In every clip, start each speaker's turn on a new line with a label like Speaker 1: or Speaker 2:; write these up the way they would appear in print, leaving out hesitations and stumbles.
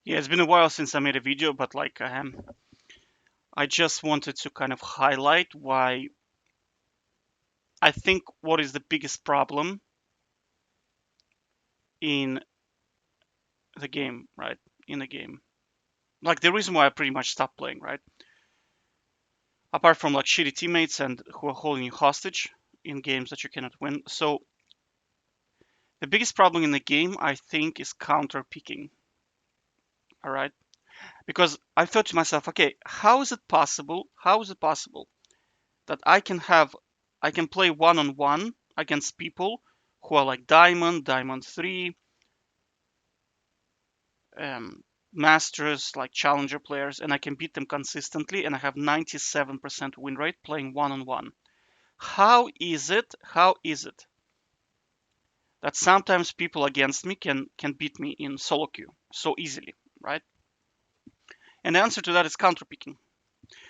Speaker 1: Yeah, it's been a while since I made a video, but like I just wanted to kind of highlight why I think what is the biggest problem in the game, right? In the game. Like the reason why I pretty much stopped playing, right? Apart from like shitty teammates and who are holding you hostage in games that you cannot win. So the biggest problem in the game, I think, is counter picking. All right. Because I thought to myself, okay, how is it possible? How is it possible that I can play one on one against people who are like Diamond, Diamond 3, um, Masters, like Challenger players, and I can beat them consistently, and I have 97% win rate playing one on one. How is it that sometimes people against me can beat me in solo queue so easily, right? And the answer to that is counter picking.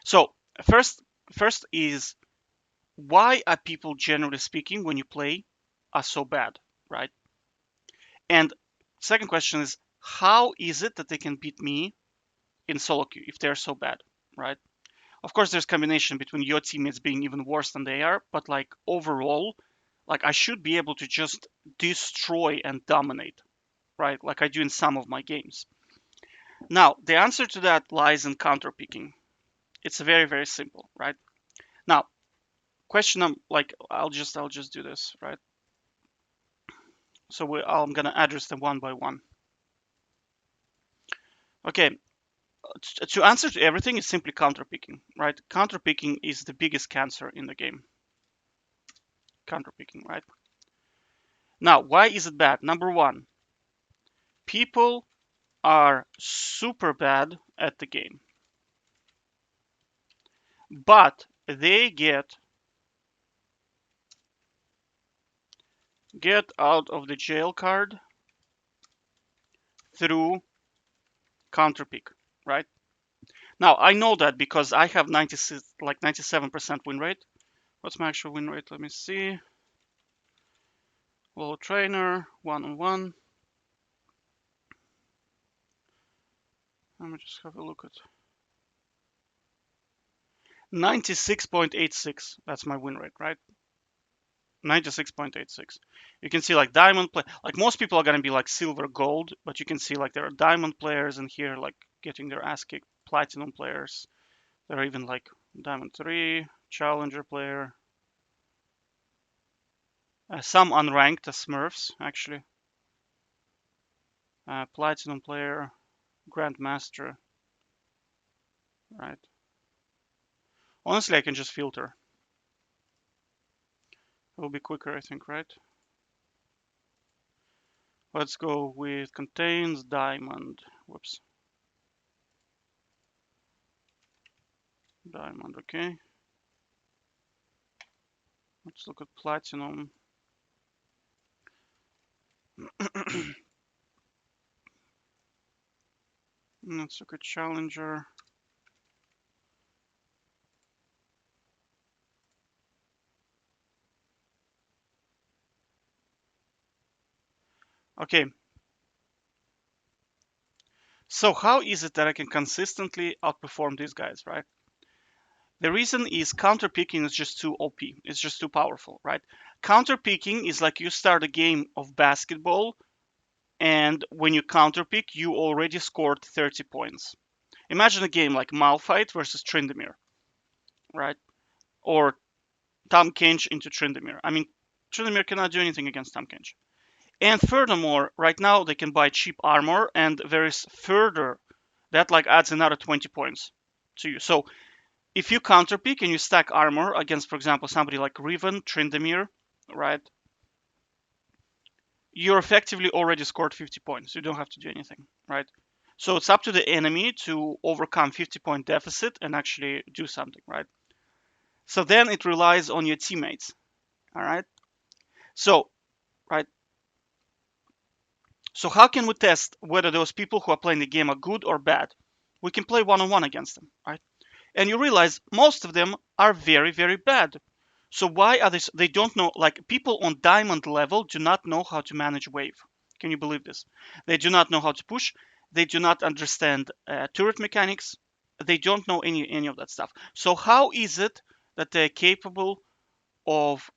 Speaker 1: So first, first is why are people generally speaking when you play are so bad, right? And second question is how is it that they can beat me in solo queue if they're so bad, right? Of course, there's combination between your teammates being even worse than they are, but like overall, like I should be able to just destroy and dominate, right? Like I do in some of my games. Now, the answer to that lies in counter picking. It's very very simple, right? Now, question like I'll just do this, right? So I'm gonna address them one by one. Okay, to answer to everything is simply counterpicking, right? Counterpicking is the biggest cancer in the game. Counterpicking, right? Now, why is it bad? Number one, people are super bad at the game, but they get out of the jail card through counterpick, right? Now I know that because I have 96, like 97% win rate. What's my actual win rate? Let me see. Low trainer, one on one. Let me just have a look at 96.86. That's my win rate, right? 96.86. You can see like diamond play. Like most people are gonna be like silver, gold, but you can see like there are diamond players in here like getting their ass kicked. Platinum players. There are even like diamond 3, challenger player. Some unranked as Smurfs actually. Platinum player, grandmaster. Right. Honestly, I can just filter. It will be quicker, I think, right? Let's go with contains diamond. Whoops. Diamond, okay. Let's look at platinum. Let's look at challenger. Okay. So how is it that I can consistently outperform these guys, right? The reason is counter picking is just too OP. It's just too powerful, right? Counter picking is like you start a game of basketball, and when you counter pick, you already scored 30 points. Imagine a game like Malphite versus Tryndamere, right? Or Tahm Kench into Tryndamere. I mean, Tryndamere cannot do anything against Tahm Kench. And furthermore, right now they can buy cheap armor, and there is further that like adds another 20 points to you. So if you counter pick and you stack armor against, for example, somebody like Riven, Tryndamere, right? You're effectively already scored 50 points. You don't have to do anything, right? So it's up to the enemy to overcome 50-point deficit and actually do something, right? So then it relies on your teammates, all right? So, right? So how can we test whether those people who are playing the game are good or bad? We can play one-on-one against them, right? And you realize most of them are very, very bad. So why are they don't know, like people on diamond level do not know how to manage wave. Can you believe this? They do not know how to push. They do not understand turret mechanics. They don't know any of that stuff. So how is it that they're capable of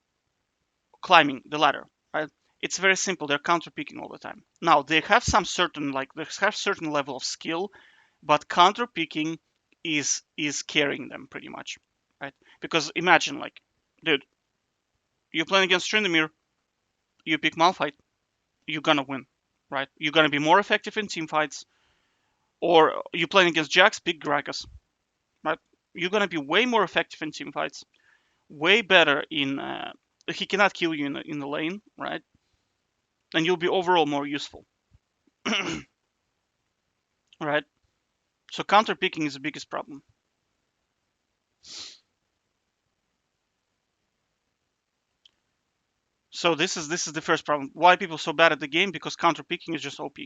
Speaker 1: climbing the ladder, right? It's very simple. They're counter picking all the time. Now they have some certain they have certain level of skill, but counter picking is carrying them pretty much, right? Because imagine dude, you're playing against Tryndamere, you pick Malphite, you're gonna win, right? You're gonna be more effective in team fights. Or you playing against Jax, pick Gragas, right? You're gonna be way more effective in team fights, way better in. He cannot kill you in the lane, right? And you'll be overall more useful, right? So counter picking is the biggest problem. So this is the first problem. Why people so bad at the game? Because counter picking is just OP,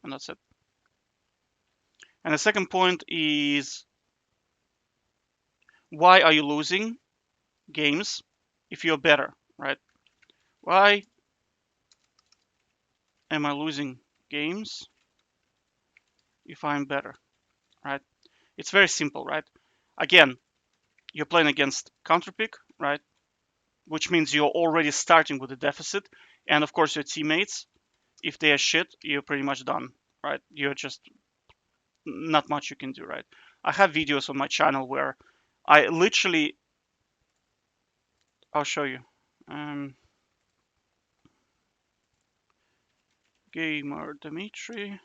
Speaker 1: and that's it. And the second point is, why are you losing games if you're better, right? Why am I losing games if I'm better, right? It's very simple, right? Again, you're playing against counter pick, right? Which means you're already starting with a deficit, and of course your teammates, if they are shit, you're pretty much done, right? You're just not much you can do, right? I have videos on my channel where I literally, I'll show you. Um, Gamer Dimitri.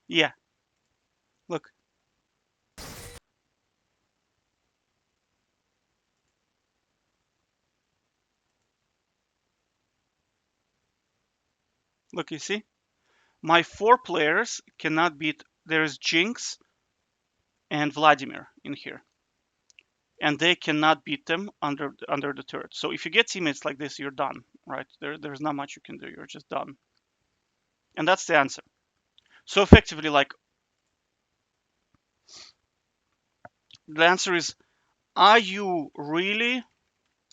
Speaker 1: Yeah, look, look, you see? My four players cannot beat, there's Jinx and Vladimir in here. And they cannot beat them under the turret. So if you get teammates like this, you're done, right? There's not much you can do. You're just done. And that's the answer. So effectively, the answer is, are you really?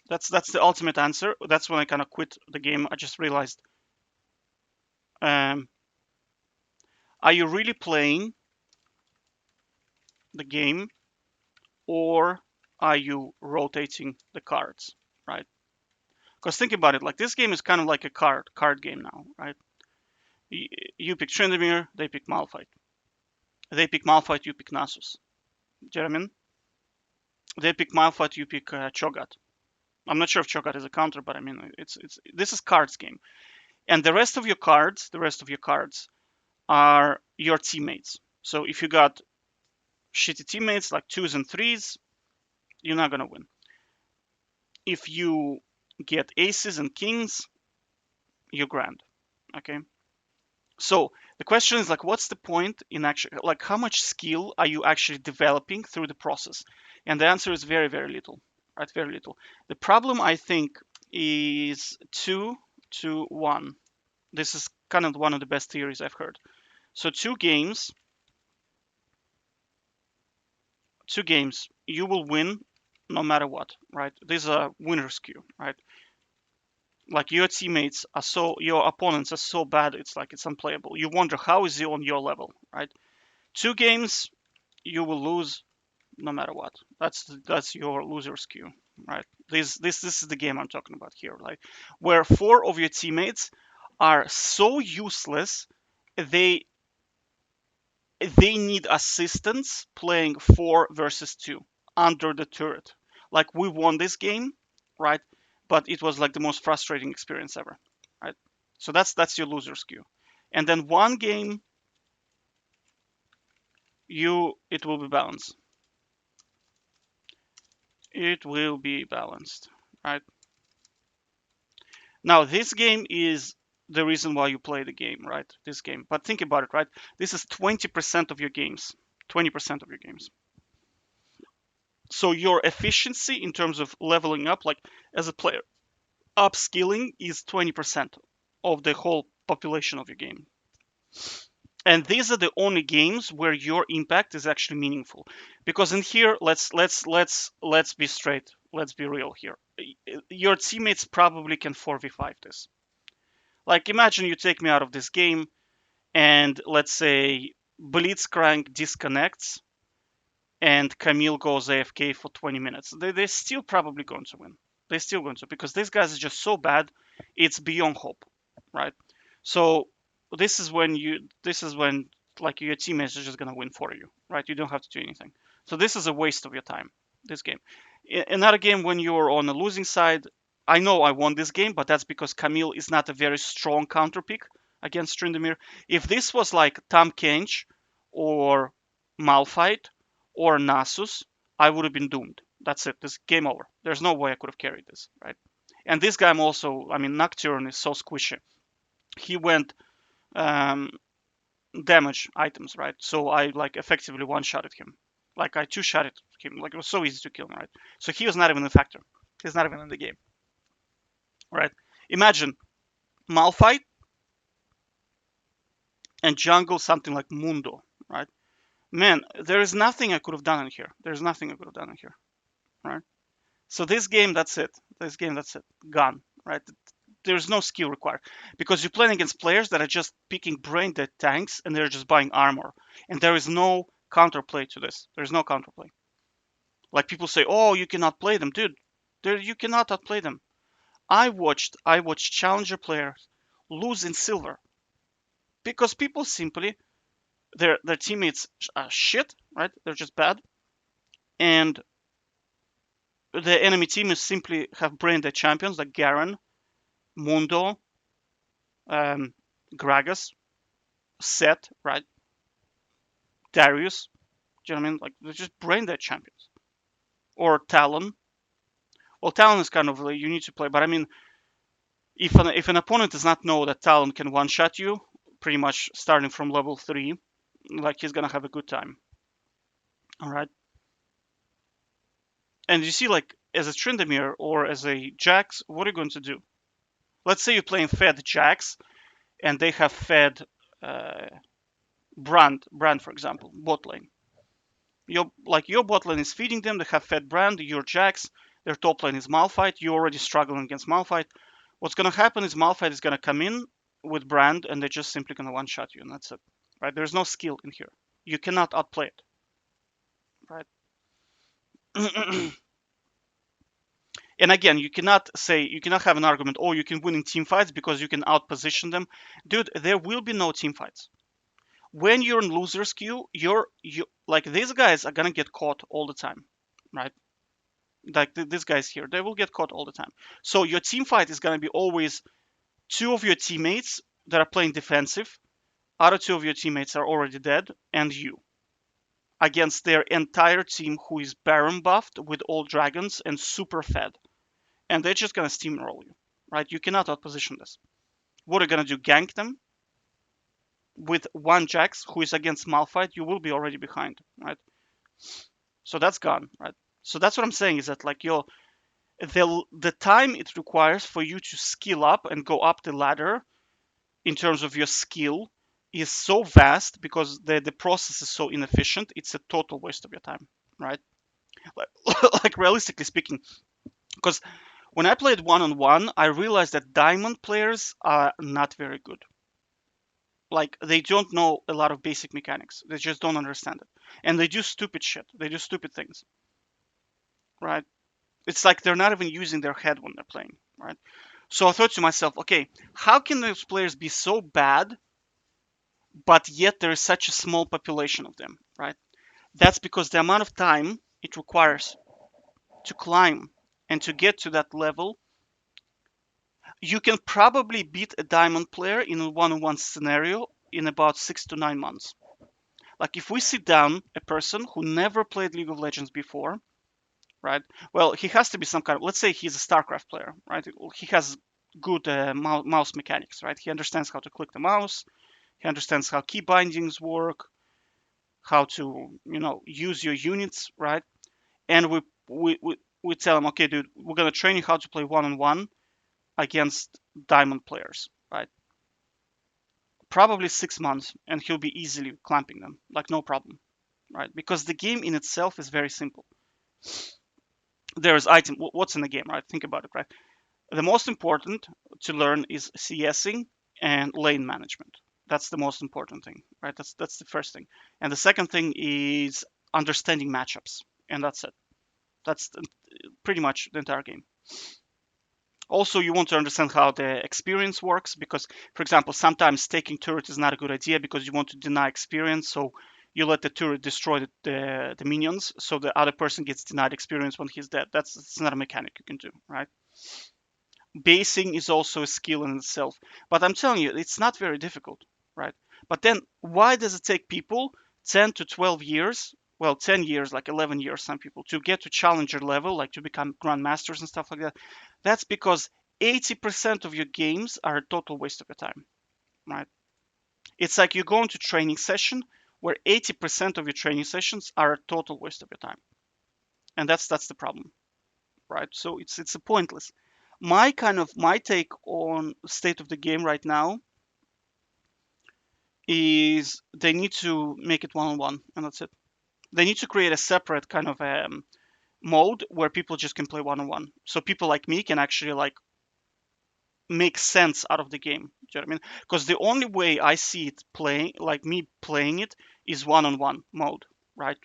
Speaker 1: That's the ultimate answer. That's when I kind of quit the game. I just realized, um, are you really playing the game, or are you rotating the cards, right? Because think about it, like this game is kind of like a card game now, right? You pick Tryndamere, they pick Malphite. They pick Malphite, you pick Nasus. Do you know what I mean? They pick Malphite, you pick Cho'Gath. I'm not sure if Cho'Gath is a counter, but I mean, it's this is cards game. And the rest of your cards are your teammates. So if you got shitty teammates like twos and threes, you're not gonna win. If you get aces and kings, you're grand. Okay. So the question is like, what's the point in actually, like, how much skill are you actually developing through the process? And the answer is very, very little, right? Very little. The problem, I think, is 2-1. This is kind of one of the best theories I've heard. So two games, you will win no matter what, right? This is a winner's queue, right? Like your opponents are so bad, it's like it's unplayable. You wonder how is he on your level, right? Two games, you will lose no matter what. That's your loser's queue, right? This is the game I'm talking about here, like where four of your teammates are so useless, they they need assistance playing 4 versus 2 under the turret. Like we won this game, right? But it was like the most frustrating experience ever, right? So that's your loser's queue. And then one game, it will be balanced. It will be balanced, right? Now this game is the reason why you play the game, right? This game. But think about it, right? This is 20% of your games. 20% of your games. So your efficiency in terms of leveling up, like as a player, upskilling is 20% of the whole population of your game. And these are the only games where your impact is actually meaningful, because in here, let's be straight, let's be real here. Your teammates probably can 4v5 this. Like, imagine you take me out of this game, and let's say Blitzcrank disconnects and Camille goes AFK for 20 minutes. They're still probably going to win. They're still going to, because this guy is just so bad, it's beyond hope, right? So this is when like your teammates are just gonna win for you, right? You don't have to do anything. So this is a waste of your time. This game. Another game when you're on the losing side, I know I won this game, but that's because Camille is not a very strong counter pick against Tryndamere. If this was like Tam Kench or Malphite or Nasus, I would have been doomed. That's it. This game over. There's no way I could have carried this, right? And this guy I'm also, I mean, Nocturne is so squishy. He went um, damage items, right? So I like effectively one-shotted him. Like I two-shotted him. Like it was so easy to kill him, right? So he was not even a factor. He's not even in the game, right? Imagine Malphite and jungle something like Mundo, right? Man, there is nothing I could have done in here. There's nothing I could have done in here, right? So this game, that's it. This game, that's it. Gone, right? There's no skill required, because you're playing against players that are just picking brain dead tanks and they're just buying armor, and there is no counterplay to this. There's no counterplay. Like people say, oh, you cannot play them, dude. You cannot outplay them. I watched challenger players lose in silver because people simply their teammates are shit, right? They're just bad, and the enemy team is simply have brain dead champions like Garen, Mundo, um, Gragas, Set, right? Darius. Do you know what I mean? Like they're just brain dead champions. Or Talon. Well, Talon is kind of like you need to play, but I mean, if an opponent does not know that Talon can one shot you, pretty much starting from level 3, like he's gonna have a good time. All right. And you see, like as a Tryndamere or as a Jax, what are you going to do? Let's say you're playing fed Jax, and they have fed uh, Brand, for example, bot lane. Your bot lane is feeding them. They have fed Brand. Your Jax. Their top lane is Malphite. You're already struggling against Malphite. What's gonna happen is Malphite is gonna come in with Brand, and they're just simply gonna one shot you, and that's it. Right? There's no skill in here. You cannot outplay it. Right? And again, you cannot have an argument. Oh, you can win in team fights because you can outposition them, dude. There will be no team fights when you're in loser's queue. You like these guys are gonna get caught all the time, right? Like these guys here, they will get caught all the time. So your team fight is gonna be always two of your teammates that are playing defensive, other two of your teammates are already dead, and you against their entire team who is Baron buffed with all dragons and super fed, and they're just gonna steamroll you, right? You cannot outposition this. What are you gonna do? Gank them with one Jax who is against Malphite? You will be already behind, right? So that's gone, right? So that's what I'm saying is that like the time it requires for you to skill up and go up the ladder in terms of your skill is so vast because the process is so inefficient. It's a total waste of your time, right? Like, like realistically speaking, because when I played one on one, I realized that diamond players are not very good. Like they don't know a lot of basic mechanics. They just don't understand it, and they do stupid shit. They do stupid things, right? It's like they're not even using their head when they're playing, right? So I thought to myself, okay, how can those players be so bad, but yet there is such a small population of them, right? That's because the amount of time it requires to climb and to get to that level, you can probably beat a diamond player in a one-on-one scenario in about 6 to 9 months. Like if we sit down a person who never played League of Legends before, right? Well, he has to be some kind of, let's say he's a StarCraft player, right? He has good mouse mechanics, right? He understands how to click the mouse. He understands how key bindings work, how to, use your units, right? And we tell him, okay, dude, we're gonna train you how to play one on one against diamond players, right? probably 6 months, and he'll be easily clamping them, like no problem, right? Because the game in itself is very simple. There is item. What's in the game, right? Think about it, right? The most important to learn is CSing and lane management. That's the most important thing, right? That's the first thing. And the second thing is understanding matchups, and that's it. That's pretty much the entire game. Also, you want to understand how the experience works because, for example, sometimes taking turret is not a good idea because you want to deny experience. So you let the turret destroy the minions, so the other person gets denied experience when he's dead. That's not a mechanic you can do, right? Basing is also a skill in itself. But I'm telling you, it's not very difficult, right? But then why does it take people 10 to 12 years, well, 10 years, like 11 years, some people, to get to challenger level, like to become grandmasters and stuff like that? That's because 80% of your games are a total waste of your time, right? It's like you go into training session where 80% of your training sessions are a total waste of your time. And that's the problem, right? So it's a pointless. My take on state of the game right now is they need to make it one on one, and that's it. They need to create a separate kind of mode where people just can play one on one, so people like me can actually like make sense out of the game. Do you know what I mean? Because the only way I see it playing, like me playing it, is one on one mode, right?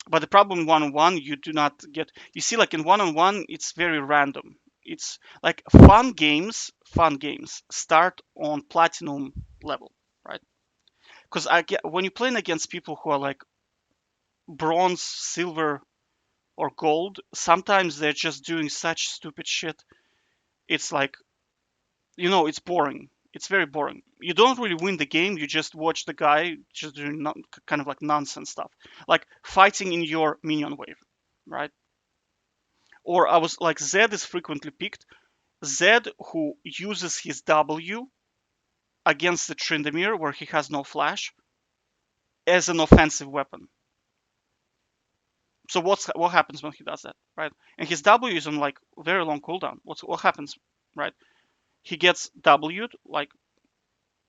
Speaker 1: But the problem one on one, you do not get. You see, like in one on one, it's very random. It's like fun games start on platinum level, right? Because I get when you're playing against people who are like bronze, silver, or gold, sometimes they're just doing such stupid shit. It's like, it's boring. It's very boring. You don't really win the game. You just watch the guy just doing kind of like nonsense stuff, like fighting in your minion wave, right? Or I was like, Zed is frequently picked. Zed who uses his W against the Tryndamere where he has no flash as an offensive weapon. So what happens when he does that, right? And his W is on like very long cooldown. What happens, right? He gets W'd, like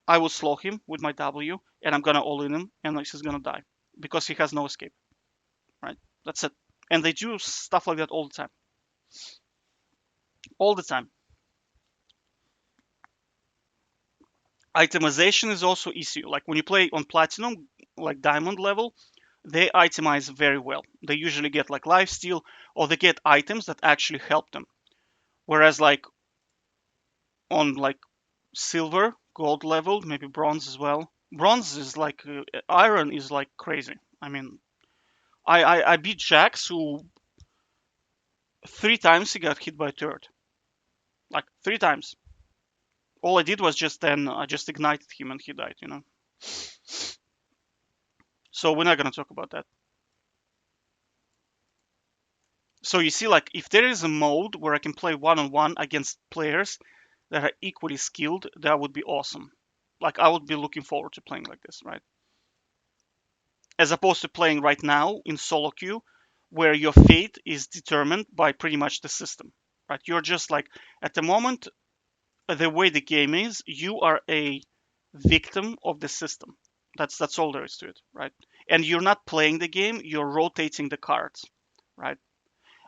Speaker 1: I will slow him with my W, and I'm gonna all in him, and like, he's gonna die because he has no escape, right? That's it. And they do stuff like that all the time, all the time. Itemization is also issue. Like when you play on platinum, like diamond level, they itemize very well. They usually get like lifesteal, or they get items that actually help them. Whereas like on like silver, gold level, maybe bronze as well. Bronze is like iron is like crazy. I mean, I beat Jax who 3 times he got hit by a turret, like 3 times. All I did was just then I just ignited him and he died. So we're not gonna talk about that. So you see, like if there is a mode where I can play one on one against players that are equally skilled, that would be awesome. Like I would be looking forward to playing like this, right? As opposed to playing right now in solo queue where your fate is determined by pretty much the system, right? You're just like at the moment, the way the game is, you are a victim of the system. That's all there is to it, right? And you're not playing the game, you're rotating the cards, right?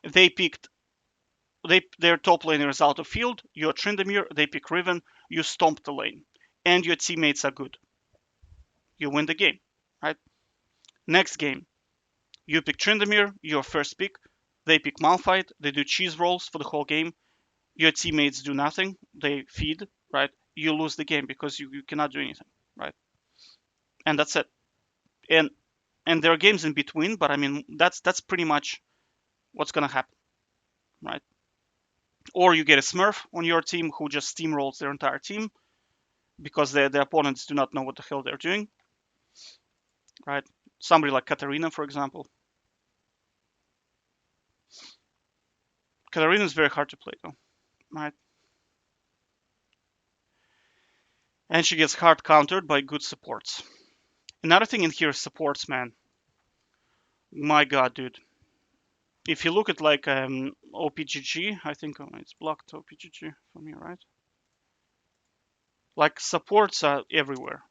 Speaker 1: They picked their top laner is out of field, you're Tryndamere, they pick Riven, you stomp the lane. And your teammates are good. You win the game, right? Next game, you pick Tryndamere, your first pick. They pick Malphite. They do cheese rolls for the whole game. Your teammates do nothing. They feed, right? You lose the game because you cannot do anything, right? And that's it. And there are games in between, but I mean that's pretty much what's gonna happen, right? Or you get a Smurf on your team who just steamrolls their entire team because the opponents do not know what the hell they're doing, right? Somebody like Katarina, for example. Katarina is very hard to play though, right? And she gets hard countered by good supports. Another thing in here is supports, man. My god, dude. If you look at like OPGG, I think it's blocked OPGG for me, right? Like supports are everywhere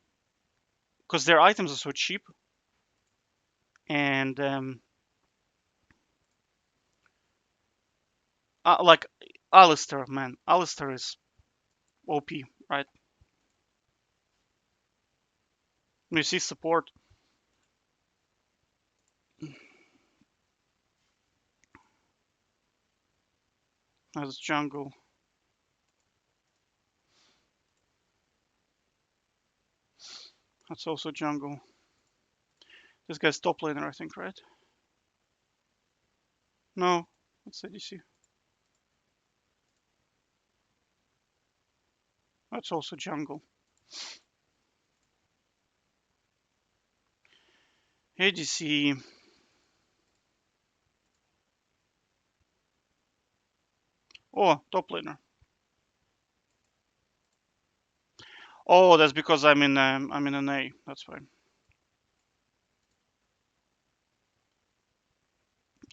Speaker 1: because their items are so cheap. And like Alistair, man, Alistair is OP, right? You see support. As jungle. That's also jungle. This guy's top laner, I think, right? No, that's ADC. That's also jungle. ADC. Oh, top laner. Oh, that's because I'm in an A. That's fine.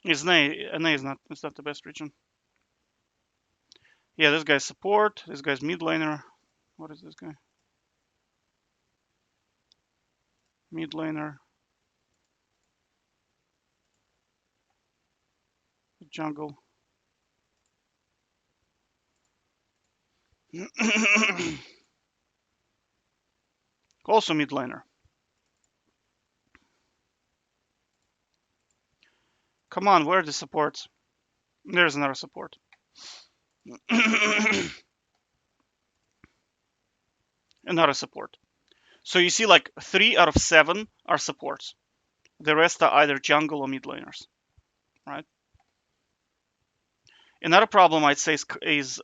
Speaker 1: Is an A is not the best region. Yeah, this guy's support. This guy's mid laner. What is this guy? Mid laner. Jungle. Also mid laner. Come on, where are the supports? There's another support. Another support. So you see, like 3 out of 7 are supports. The rest are either jungle or mid laners, right? Another problem I'd say is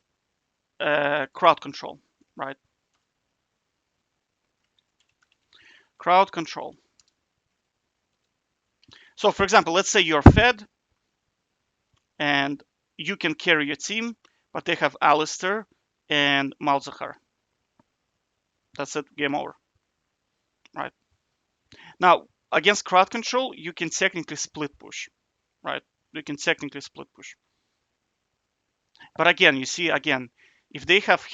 Speaker 1: crowd control, right? Crowd control. So, for example, let's say you're fed and you can carry your team, but they have Alistair and Malzahar. That's it, game over, right? Now, against crowd control, you can technically split push, right? You can technically split push. But again, you see, if they have,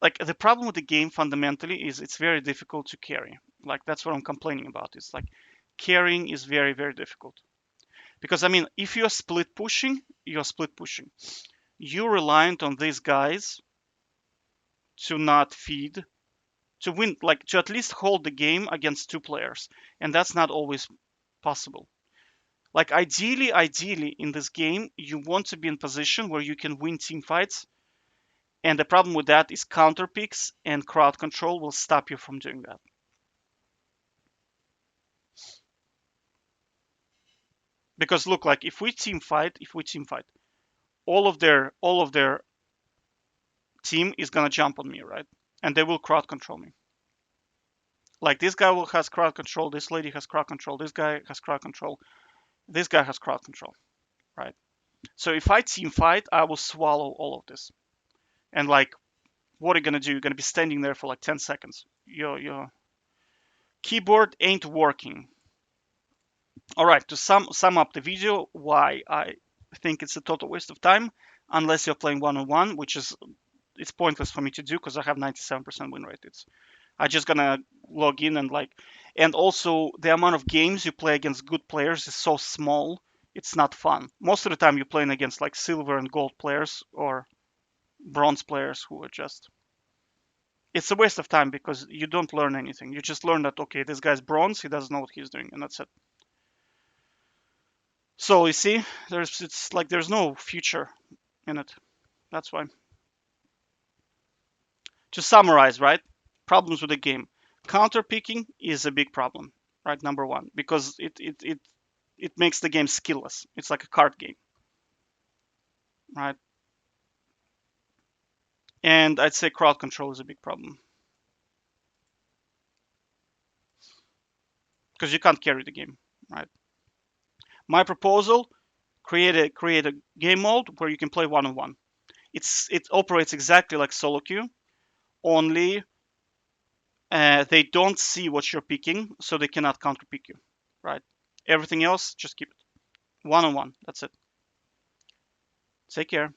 Speaker 1: like, the problem with the game fundamentally is it's very difficult to carry. Like, that's what I'm complaining about. It's like carrying is very, very difficult. Because, I mean, if you're split pushing, you're split pushing. You're reliant on these guys to not feed, to win, like, to at least hold the game against 2 players. And that's not always possible. Like, ideally, in this game, you want to be in position where you can win team fights. And the problem with that is counter picks and crowd control will stop you from doing that. Because look, like if we team fight, all of their team is gonna jump on me, right? And they will crowd control me. Like this guy has crowd control, this lady has crowd control, this guy has crowd control, this guy has crowd control, right? So if I team fight, I will swallow all of this. And like, what are you gonna do? You're gonna be standing there for like 10 seconds. Your keyboard ain't working. All right, to sum up the video, why I think it's a total waste of time, unless you're playing one-on-one, which is it's pointless for me to do because I have 97% win rate. I just gonna log in and like, and also the amount of games you play against good players is so small. It's not fun. Most of the time you're playing against like silver and gold players or bronze players who are just. It's a waste of time because you don't learn anything. You just learn that okay, this guy's bronze, he doesn't know what he's doing, and that's it. So you see, there's no future in it. That's why. To summarize, right? Problems with the game. Counter picking is a big problem, right? Number one, because it makes the game skillless. It's like a card game, right? And I'd say crowd control is a big problem because you can't carry the game, right? My proposal: create a game mode where you can play one-on-one. It operates exactly like solo queue, only they don't see what you're picking, so they cannot counter pick you, right? Everything else, just keep it one-on-one. That's it. Take care.